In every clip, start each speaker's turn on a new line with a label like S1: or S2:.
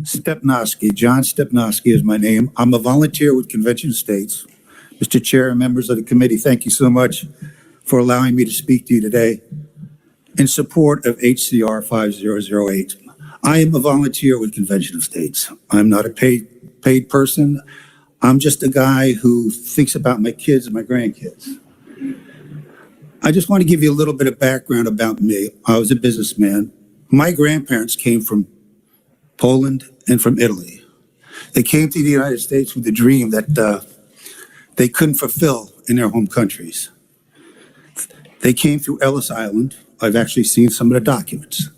S1: Stepnoski, John Stepnoski is my name. I'm a volunteer with Convention of States. Mr. Chair and members of the committee, thank you so much for allowing me to speak to you today in support of HCR 5008. I am a volunteer with Convention of States. I'm not a paid person. I'm just a guy who thinks about my kids and my grandkids. I just want to give you a little bit of background about me. I was a businessman. My grandparents came from Poland and from Italy. They came to the United States with a dream that they couldn't fulfill in their home countries. They came through Ellis Island. I've actually seen some of the documents.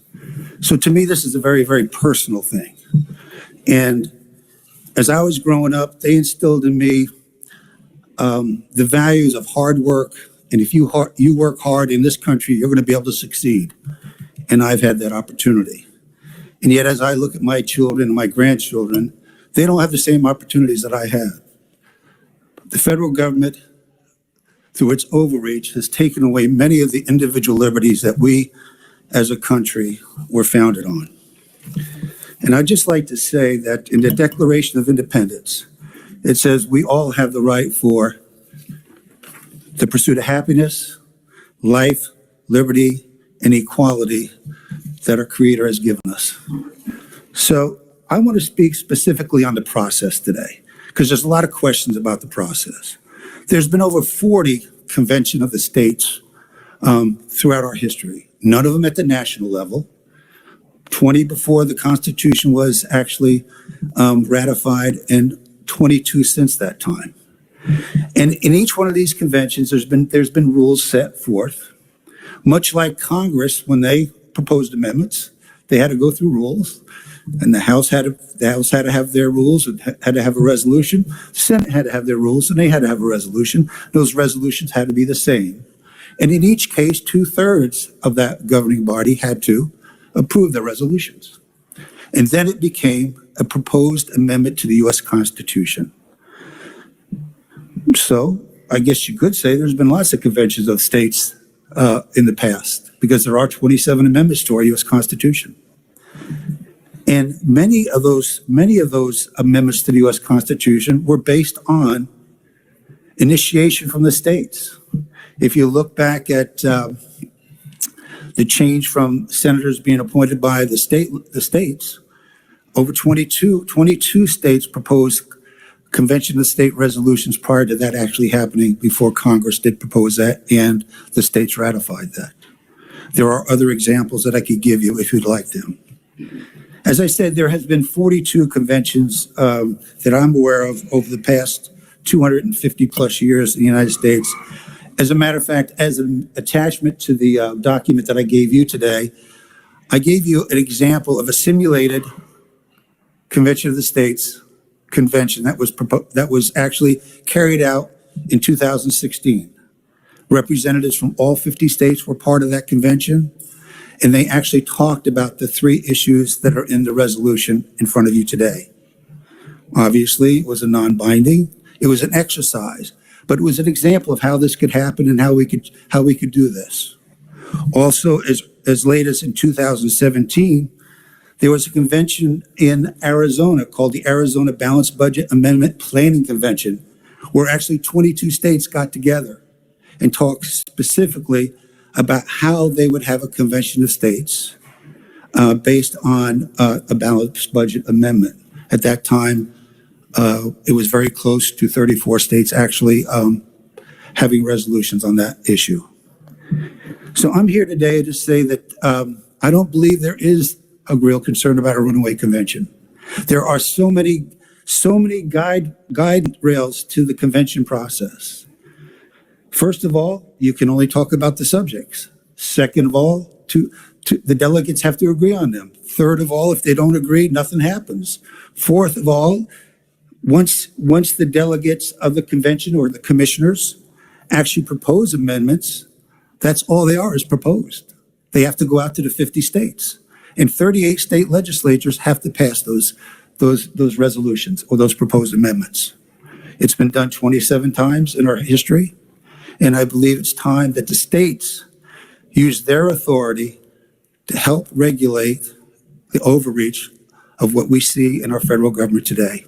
S1: So to me, this is a very, very personal thing. And as I was growing up, they instilled in me the values of hard work. And if you work hard in this country, you're going to be able to succeed. And I've had that opportunity. And yet, as I look at my children and my grandchildren, they don't have the same opportunities that I had. The federal government, through its overreach, has taken away many of the individual liberties that we as a country were founded on. And I'd just like to say that in the Declaration of Independence, it says we all have the right for the pursuit of happiness, life, liberty, and equality that our Creator has given us. So I want to speak specifically on the process today, because there's a lot of questions about the process. There's been over 40 Convention of the States throughout our history, none of them at the national level, 20 before the Constitution was actually ratified, and 22 since that time. And in each one of these conventions, there's been rules set forth. Much like Congress, when they proposed amendments, they had to go through rules, and the House had to have their rules and had to have a resolution. The Senate had to have their rules, and they had to have a resolution. Those resolutions had to be the same. And in each case, 2/3 of that governing body had to approve the resolutions. And then it became a proposed amendment to the U.S. Constitution. So I guess you could say there's been lots of conventions of states in the past, because there are 27 amendments to our U.S. Constitution. And many of those amendments to the U.S. Constitution were based on initiation from the states. If you look back at the change from senators being appointed by the states, over 22 states proposed Convention of the State resolutions prior to that actually happening, before Congress did propose that and the states ratified that. There are other examples that I could give you if you'd like them. As I said, there has been 42 conventions that I'm aware of over the past 250 plus years in the United States. As a matter of fact, as an attachment to the document that I gave you today, I gave you an example of a simulated Convention of the States convention that was actually carried out in 2016. Representatives from all 50 states were part of that convention, and they actually talked about the 3 issues that are in the resolution in front of you today. Obviously, it was a non-binding, it was an exercise, but it was an example of how this could happen and how we could do this. Also, as late as in 2017, there was a convention in Arizona called the Arizona Balanced Budget Amendment Planning Convention, where actually 22 states got together and talked specifically about how they would have a convention of states based on a balanced budget amendment. At that time, it was very close to 34 states actually having resolutions on that issue. So I'm here today to say that I don't believe there is a real concern about a runaway convention. There are so many guide rails to the convention process. First of all, you can only talk about the subjects. Second of all, the delegates have to agree on them. Third of all, if they don't agree, nothing happens. Fourth of all, once the delegates of the convention or the commissioners actually propose amendments, that's all they are, is proposed. They have to go out to the 50 states. And 38 state legislatures have to pass those resolutions or those proposed amendments. It's been done 27 times in our history, and I believe it's time that the states use their authority to help regulate the overreach of what we see in our federal government today.